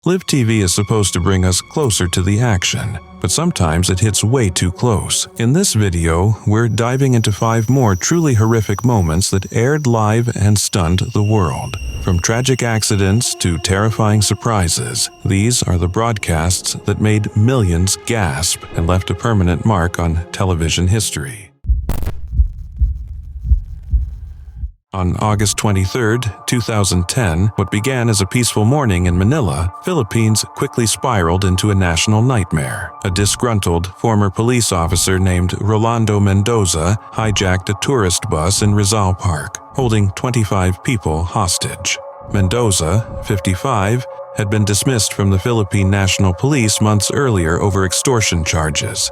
Live TV is supposed to bring us closer to the action, but sometimes it hits way too close. In this video, we're diving into 5 more truly horrific moments that aired live and stunned the world. From tragic accidents to terrifying surprises, these are the broadcasts that made millions gasp and left a permanent mark on television history. On August 23, 2010, what began as a peaceful morning in Manila, Philippines quickly spiraled into a national nightmare. A disgruntled former police officer named Rolando Mendoza hijacked a tourist bus in Rizal Park, holding 25 people hostage. Mendoza, 55, had been dismissed from the Philippine National Police months earlier over extortion charges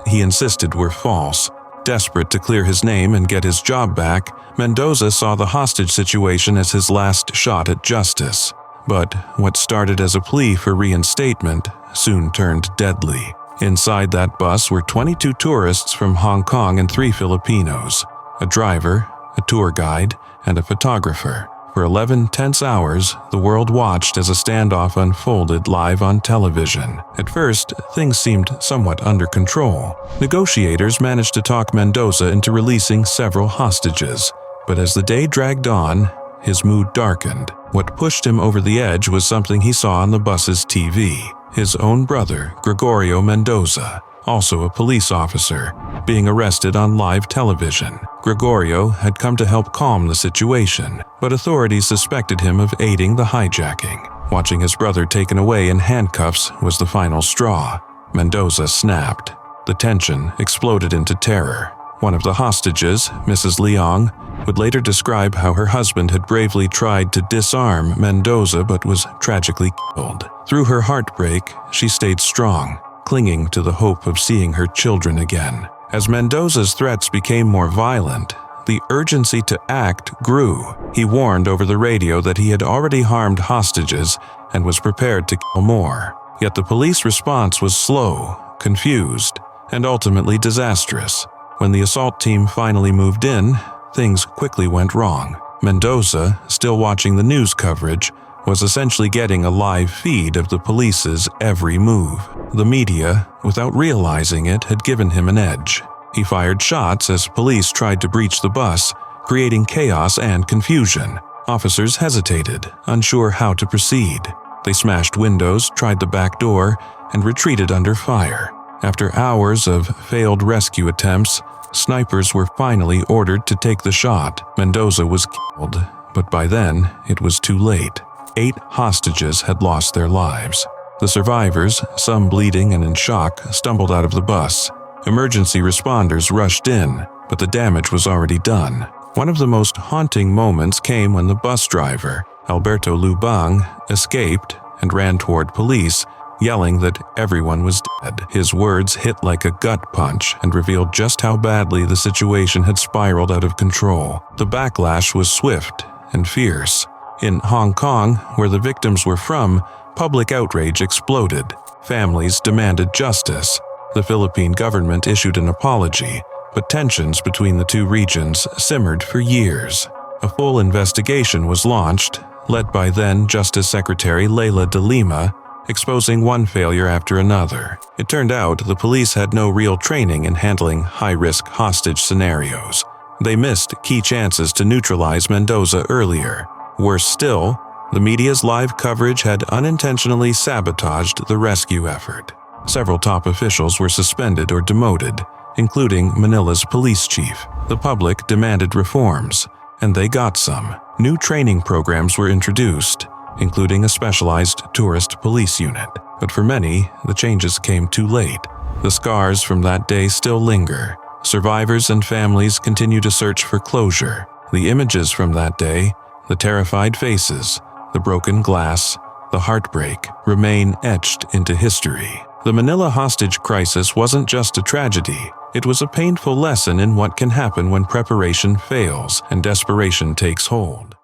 he insisted were false. Desperate to clear his name and get his job back, Mendoza saw the hostage situation as his last shot at justice. But what started as a plea for reinstatement soon turned deadly. Inside that bus were 22 tourists from Hong Kong and 3 Filipinos, a driver, a tour guide, and a photographer. For 11 tense hours, the world watched as a standoff unfolded live on television. At first, things seemed somewhat under control. Negotiators managed to talk Mendoza into releasing several hostages. But as the day dragged on, his mood darkened. What pushed him over the edge was something he saw on the bus's TV. His own brother, Gregorio Mendoza, also a police officer, being arrested on live television. Gregorio had come to help calm the situation, but authorities suspected him of aiding the hijacking. Watching his brother taken away in handcuffs was the final straw. Mendoza snapped. The tension exploded into terror. One of the hostages, Mrs. Leong, would later describe how her husband had bravely tried to disarm Mendoza but was tragically killed. Through her heartbreak, she stayed strong, clinging to the hope of seeing her children again. As Mendoza's threats became more violent, the urgency to act grew. He warned over the radio that he had already harmed hostages and was prepared to kill more. Yet the police response was slow, confused, and ultimately disastrous. When the assault team finally moved in, things quickly went wrong. Mendoza, still watching the news coverage, was essentially getting a live feed of the police's every move. The media, without realizing it, had given him an edge. He fired shots as police tried to breach the bus, creating chaos and confusion. Officers hesitated, unsure how to proceed. They smashed windows, tried the back door, and retreated under fire. After hours of failed rescue attempts, snipers were finally ordered to take the shot. Mendoza was killed, but by then it was too late. 8 hostages had lost their lives. The survivors, some bleeding and in shock, stumbled out of the bus. Emergency responders rushed in, but the damage was already done. One of the most haunting moments came when the bus driver, Alberto Lubang, escaped and ran toward police, yelling that everyone was dead. His words hit like a gut punch and revealed just how badly the situation had spiraled out of control. The backlash was swift and fierce. In Hong Kong, where the victims were from, public outrage exploded. Families demanded justice. The Philippine government issued an apology, but tensions between the 2 regions simmered for years. A full investigation was launched, led by then Justice Secretary Leila de Lima, exposing one failure after another. It turned out the police had no real training in handling high-risk hostage scenarios. They missed key chances to neutralize Mendoza earlier. Worse still, the media's live coverage had unintentionally sabotaged the rescue effort. Several top officials were suspended or demoted, including Manila's police chief. The public demanded reforms, and they got some. New training programs were introduced, including a specialized tourist police unit. But for many, the changes came too late. The scars from that day still linger. Survivors and families continue to search for closure. The images from that day, the terrified faces, the broken glass, the heartbreak, remain etched into history. The Manila hostage crisis wasn't just a tragedy. It was a painful lesson in what can happen when preparation fails and desperation takes hold.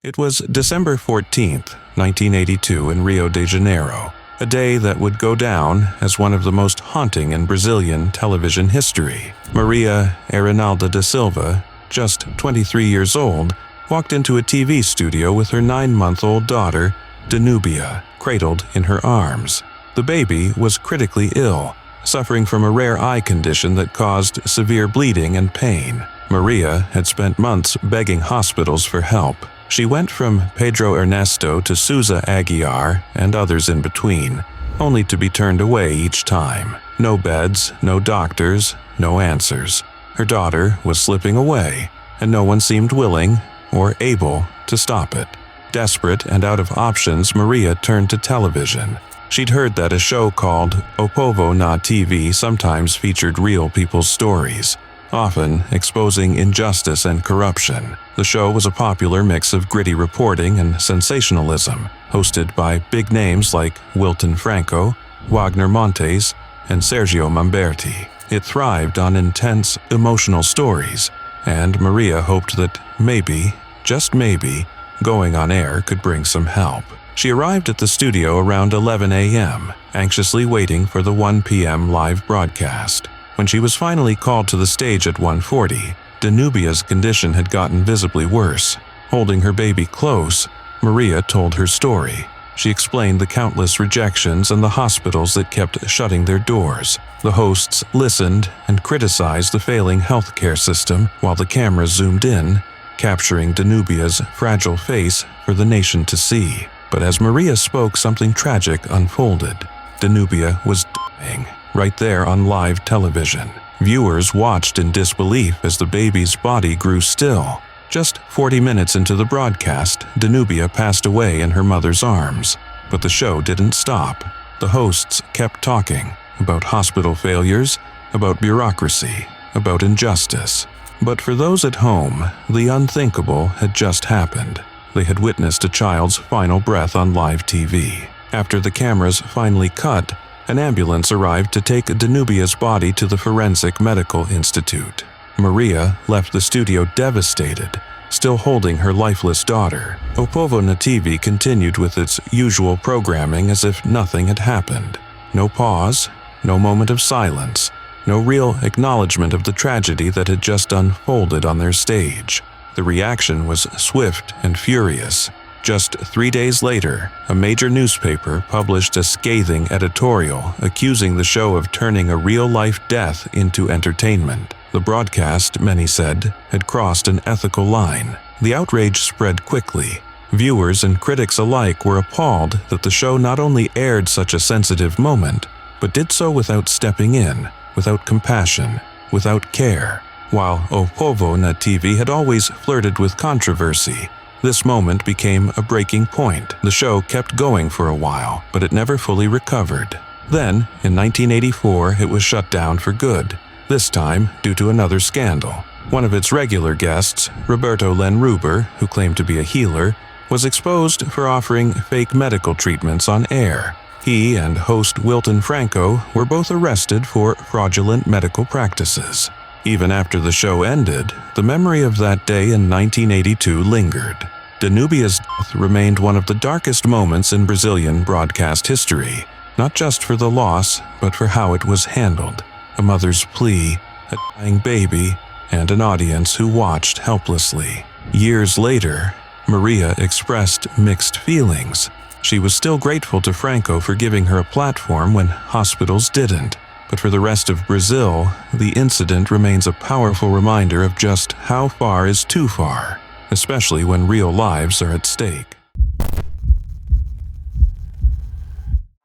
It was December 14, 1982 in Rio de Janeiro, a day that would go down as one of the most haunting in Brazilian television history. Maria Erinalda da Silva, just 23 years old, walked into a TV studio with her 9-month-old daughter, Danubia, cradled in her arms. The baby was critically ill, suffering from a rare eye condition that caused severe bleeding and pain. Maria had spent months begging hospitals for help. She went from Pedro Ernesto to Souza Aguiar and others in between, only to be turned away each time. No beds, no doctors, no answers. Her daughter was slipping away, and no one seemed willing or able to stop it. Desperate and out of options, Maria turned to television. She'd heard that a show called Oppovo Nod TV sometimes featured real people's stories, often exposing injustice and corruption. The show was a popular mix of gritty reporting and sensationalism, hosted by big names like Wilton Franco, Wagner Montes, and Sergio Mamberti. It thrived on intense, emotional stories, and Maria hoped that maybe, just maybe, going on air could bring some help. She arrived at the studio around 11 a.m., anxiously waiting for the 1 p.m. live broadcast. When she was finally called to the stage at 1:40, Danubia's condition had gotten visibly worse. Holding her baby close, Maria told her story. She explained the countless rejections and the hospitals that kept shutting their doors. The hosts listened and criticized the failing healthcare system while the camera zoomed in, capturing Danubia's fragile face for the nation to see. But as Maria spoke, something tragic unfolded. Danubia was dying, right there on live television. Viewers watched in disbelief as the baby's body grew still. Just 40 minutes into the broadcast, Danubia passed away in her mother's arms. But the show didn't stop. The hosts kept talking about hospital failures, about bureaucracy, about injustice. But for those at home, the unthinkable had just happened. They had witnessed a child's final breath on live TV. After the cameras finally cut, an ambulance arrived to take Danubia's body to the Forensic Medical Institute. Maria left the studio devastated, still holding her lifeless daughter. Oppovo Nod TV continued with its usual programming as if nothing had happened. No pause, no moment of silence, no real acknowledgement of the tragedy that had just unfolded on their stage. The reaction was swift and furious. Just 3 days later, a major newspaper published a scathing editorial accusing the show of turning a real-life death into entertainment. The broadcast, many said, had crossed an ethical line. The outrage spread quickly. Viewers and critics alike were appalled that the show not only aired such a sensitive moment, but did so without stepping in, without compassion, without care. While Oppovo Nod TV had always flirted with controversy, this moment became a breaking point. The show kept going for a while, but it never fully recovered. Then, in 1984, it was shut down for good, this time due to another scandal. One of its regular guests, Roberto Lenruber, who claimed to be a healer, was exposed for offering fake medical treatments on air. He and host Wilton Franco were both arrested for fraudulent medical practices. Even after the show ended, the memory of that day in 1982 lingered. Danubia's death remained one of the darkest moments in Brazilian broadcast history, not just for the loss, but for how it was handled. A mother's plea, a dying baby, and an audience who watched helplessly. Years later, Maria expressed mixed feelings. She was still grateful to Franco for giving her a platform when hospitals didn't. But for the rest of Brazil, the incident remains a powerful reminder of just how far is too far, especially when real lives are at stake.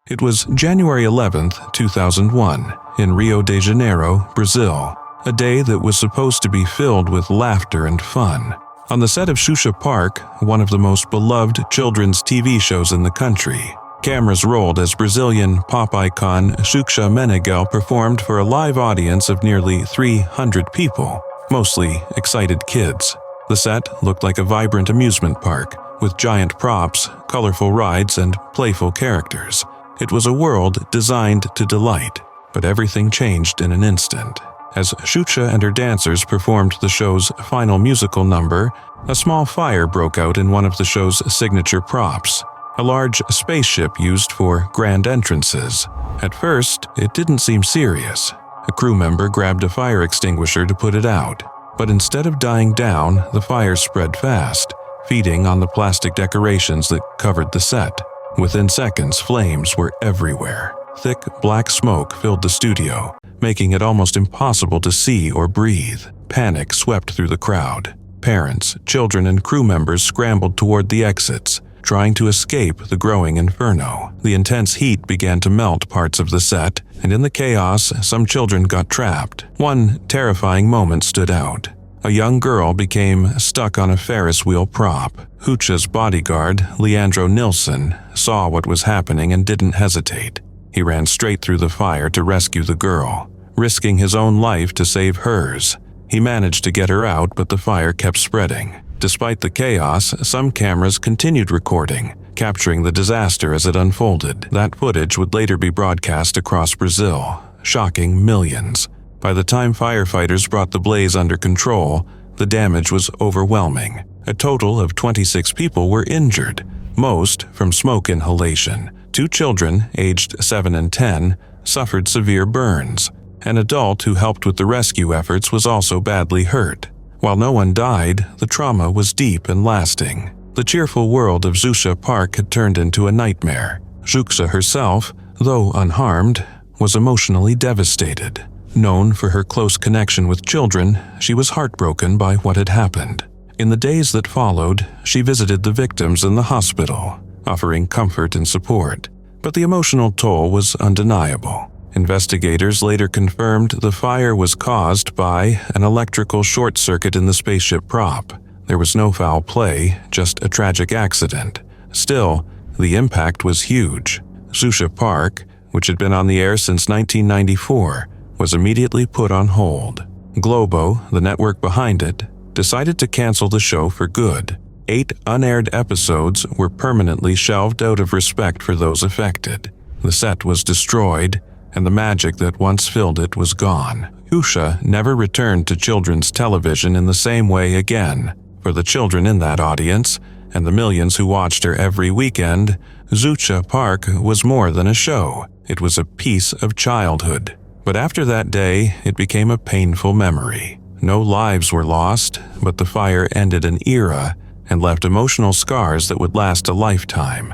It was January 11, 2001, in Rio de Janeiro, Brazil, a day that was supposed to be filled with laughter and fun. On the set of Shucha Park, one of the most beloved children's TV shows in the country, cameras rolled as Brazilian pop icon Shucha Meneghel performed for a live audience of nearly 300 people, mostly excited kids. The set looked like a vibrant amusement park, with giant props, colorful rides, and playful characters. It was a world designed to delight, but everything changed in an instant. As Shucha and her dancers performed the show's final musical number, a small fire broke out in one of the show's signature props, a large spaceship used for grand entrances. At first, it didn't seem serious. A crew member grabbed a fire extinguisher to put it out. But instead of dying down, the fire spread fast, feeding on the plastic decorations that covered the set. Within seconds, flames were everywhere. Thick black smoke filled the studio, making it almost impossible to see or breathe. Panic swept through the crowd. Parents, children, and crew members scrambled toward the exits, trying to escape the growing inferno. The intense heat began to melt parts of the set, and in the chaos, some children got trapped. One terrifying moment stood out. A young girl became stuck on a Ferris wheel prop. Shucha's bodyguard, Leandro Nilsson, saw what was happening and didn't hesitate. He ran straight through the fire to rescue the girl, risking his own life to save hers. He managed to get her out, but the fire kept spreading. Despite the chaos, some cameras continued recording, capturing the disaster as it unfolded. That footage would later be broadcast across Brazil, shocking millions. By the time firefighters brought the blaze under control, the damage was overwhelming. A total of 26 people were injured, most from smoke inhalation. 2 children, aged 7 and 10, suffered severe burns. An adult who helped with the rescue efforts was also badly hurt. While no one died, the trauma was deep and lasting. The cheerful world of Shucha Park had turned into a nightmare. Shucha herself, though unharmed, was emotionally devastated. Known for her close connection with children, she was heartbroken by what had happened. In the days that followed, she visited the victims in the hospital, offering comfort and support. But the emotional toll was undeniable. Investigators later confirmed the fire was caused by an electrical short circuit in the spaceship prop. There was no foul play, just a tragic accident. Still, the impact was huge. Shucha Park, which had been on the air since 1994, was immediately put on hold. Globo, the network behind it, decided to cancel the show for good. 8 unaired episodes were permanently shelved out of respect for those affected. The set was destroyed, and the magic that once filled it was gone. Shucha never returned to children's television in the same way again. For the children in that audience, and the millions who watched her every weekend, Shucha Park was more than a show. It was a piece of childhood. But after that day, it became a painful memory. No lives were lost, but the fire ended an era and left emotional scars that would last a lifetime.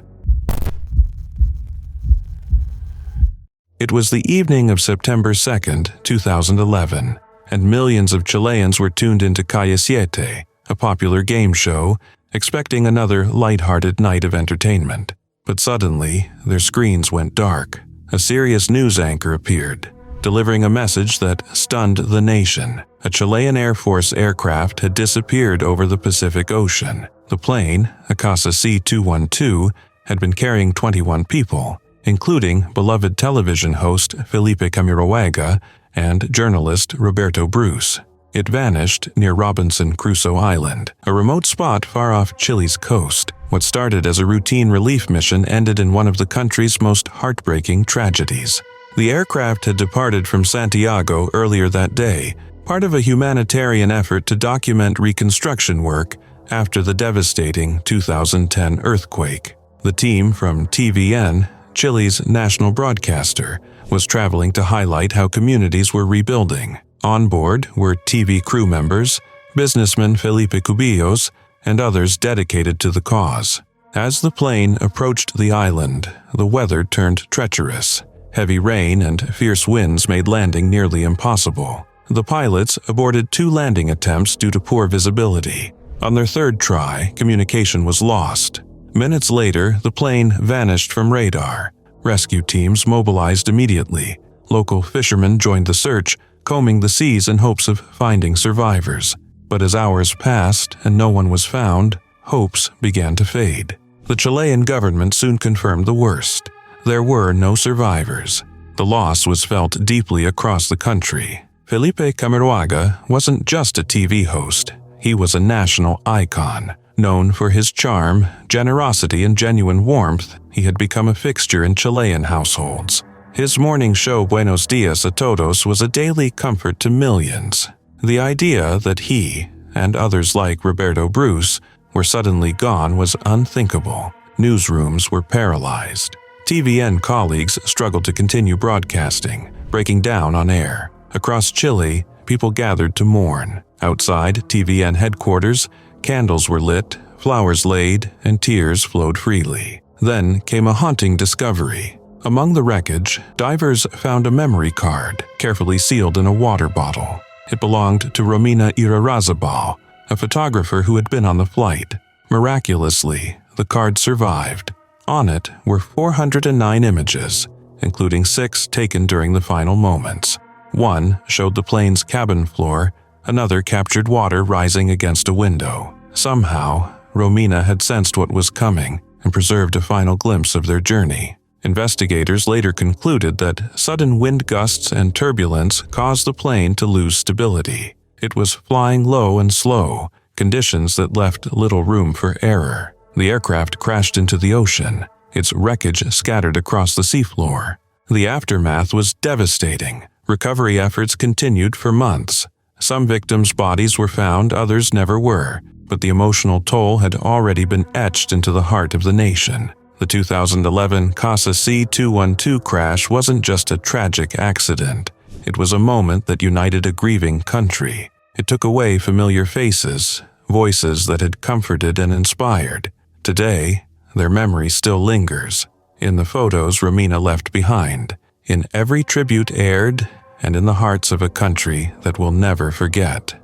It was the evening of September 2nd, 2011, and millions of Chileans were tuned into Calle 7, a popular game show, expecting another lighthearted night of entertainment. But suddenly, their screens went dark. A serious news anchor appeared, delivering a message that stunned the nation. A Chilean Air Force aircraft had disappeared over the Pacific Ocean. The plane, Aasa C212, had been carrying 21 people, including beloved television host Felipe Camiroaga and journalist Roberto Bruce. It vanished near Robinson Crusoe Island, a remote spot far off Chile's coast. What started as a routine relief mission ended in one of the country's most heartbreaking tragedies. The aircraft had departed from Santiago earlier that day, part of a humanitarian effort to document reconstruction work after the devastating 2010 earthquake. The team from TVN, Chile's national broadcaster, was traveling to highlight how communities were rebuilding. On board were TV crew members, businessman Felipe Cubillos, and others dedicated to the cause. As the plane approached the island, the weather turned treacherous. Heavy rain and fierce winds made landing nearly impossible. The pilots aborted 2 landing attempts due to poor visibility. On their 3rd try, communication was lost. Minutes later, the plane vanished from radar. Rescue teams mobilized immediately. Local fishermen joined the search, combing the seas in hopes of finding survivors. But as hours passed and no one was found, hopes began to fade. The Chilean government soon confirmed the worst. There were no survivors. The loss was felt deeply across the country. Felipe Camiroaga wasn't just a TV host. He was a national icon. Known for his charm, generosity, and genuine warmth, he had become a fixture in Chilean households. His morning show Buenos Dias a Todos was a daily comfort to millions. The idea that he, and others like Roberto Bruce, were suddenly gone was unthinkable. Newsrooms were paralyzed. TVN colleagues struggled to continue broadcasting, breaking down on air. Across Chile, people gathered to mourn. Outside TVN headquarters, candles were lit, flowers laid, and tears flowed freely. Then came a haunting discovery. Among the wreckage, divers found a memory card, carefully sealed in a water bottle. It belonged to Romina Irarazabal, a photographer who had been on the flight. Miraculously, the card survived. On it were 409 images, including 6 taken during the final moments. One showed the plane's cabin floor, another captured water rising against a window. Somehow, Romina had sensed what was coming and preserved a final glimpse of their journey. Investigators later concluded that sudden wind gusts and turbulence caused the plane to lose stability. It was flying low and slow, conditions that left little room for error. The aircraft crashed into the ocean, its wreckage scattered across the seafloor. The aftermath was devastating. Recovery efforts continued for months. Some victims' bodies were found, others never were, but the emotional toll had already been etched into the heart of the nation. The 2011 Aasa C212 crash wasn't just a tragic accident. It was a moment that united a grieving country. It took away familiar faces, voices that had comforted and inspired. Today, their memory still lingers, in the photos Romina left behind, in every tribute aired, and in the hearts of a country that will never forget.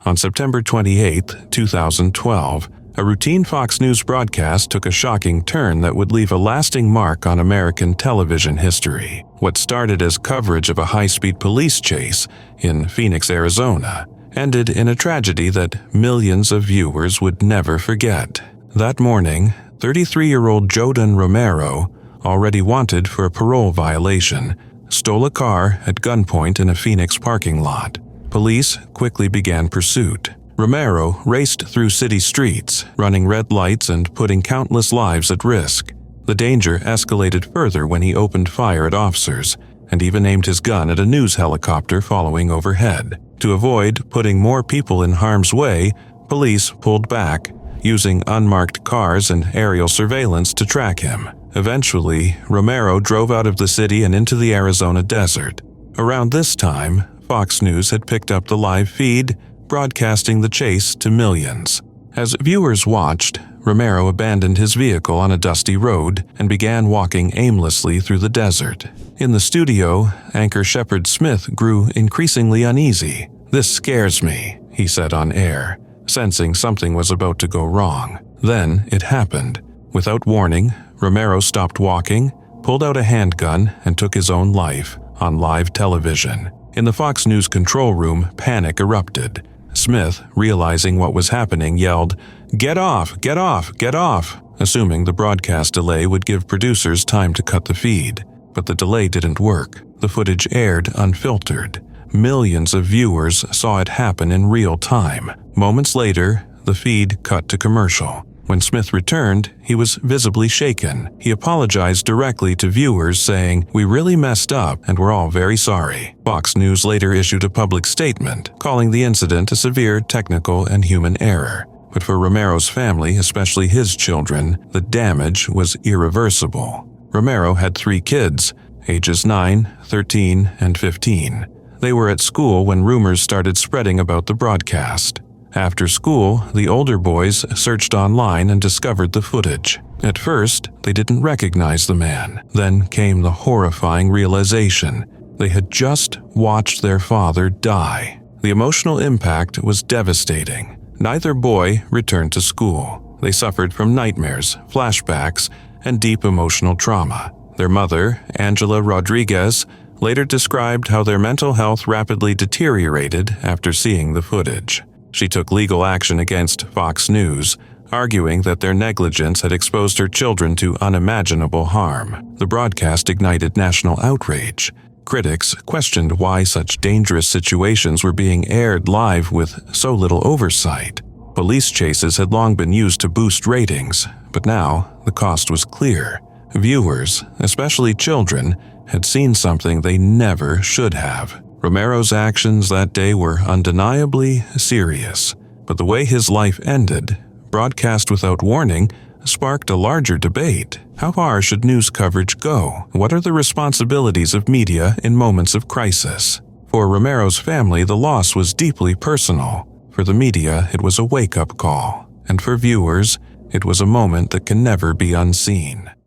On September 28, 2012, a routine Fox News broadcast took a shocking turn that would leave a lasting mark on American television history. What started as coverage of a high-speed police chase in Phoenix, Arizona, ended in a tragedy that millions of viewers would never forget. That morning, 33-year-old Jodan Romero, already wanted for a parole violation, stole a car at gunpoint in a Phoenix parking lot. Police quickly began pursuit. Romero raced through city streets, running red lights and putting countless lives at risk. The danger escalated further when he opened fire at officers and even aimed his gun at a news helicopter following overhead. To avoid putting more people in harm's way, police pulled back, using unmarked cars and aerial surveillance to track him. Eventually, Romero drove out of the city and into the Arizona desert. Around this time, Fox News had picked up the live feed, broadcasting the chase to millions. As viewers watched, Romero abandoned his vehicle on a dusty road and began walking aimlessly through the desert. In the studio, anchor Shepard Smith grew increasingly uneasy. "This scares me," he said on air, sensing something was about to go wrong. Then it happened. Without warning, Romero stopped walking, pulled out a handgun, and took his own life on live television. In the Fox News control room, panic erupted. Smith, realizing what was happening, yelled, "Get off! Get off! Get off!" assuming the broadcast delay would give producers time to cut the feed. But the delay didn't work. The footage aired unfiltered. Millions of viewers saw it happen in real time. Moments later, the feed cut to commercial. When Smith returned, he was visibly shaken. He apologized directly to viewers, saying, "We really messed up and we're all very sorry." Fox News later issued a public statement, calling the incident a severe technical and human error. But for Romero's family, especially his children, the damage was irreversible. Romero had 3 kids, ages 9, 13, and 15. They were at school when rumors started spreading about the broadcast. After school, the older boys searched online and discovered the footage. At first, they didn't recognize the man. Then came the horrifying realization. They had just watched their father die. The emotional impact was devastating. Neither boy returned to school. They suffered from nightmares, flashbacks, and deep emotional trauma. Their mother, Angela Rodriguez, later described how their mental health rapidly deteriorated after seeing the footage. She took legal action against Fox News, arguing that their negligence had exposed her children to unimaginable harm. The broadcast ignited national outrage. Critics questioned why such dangerous situations were being aired live with so little oversight. Police chases had long been used to boost ratings, but now the cost was clear. Viewers, especially children, had seen something they never should have. Romero's actions that day were undeniably serious, but the way his life ended, broadcast without warning, sparked a larger debate. How far should news coverage go? What are the responsibilities of media in moments of crisis? For Romero's family, the loss was deeply personal. For the media, it was a wake-up call. And for viewers, it was a moment that can never be unseen.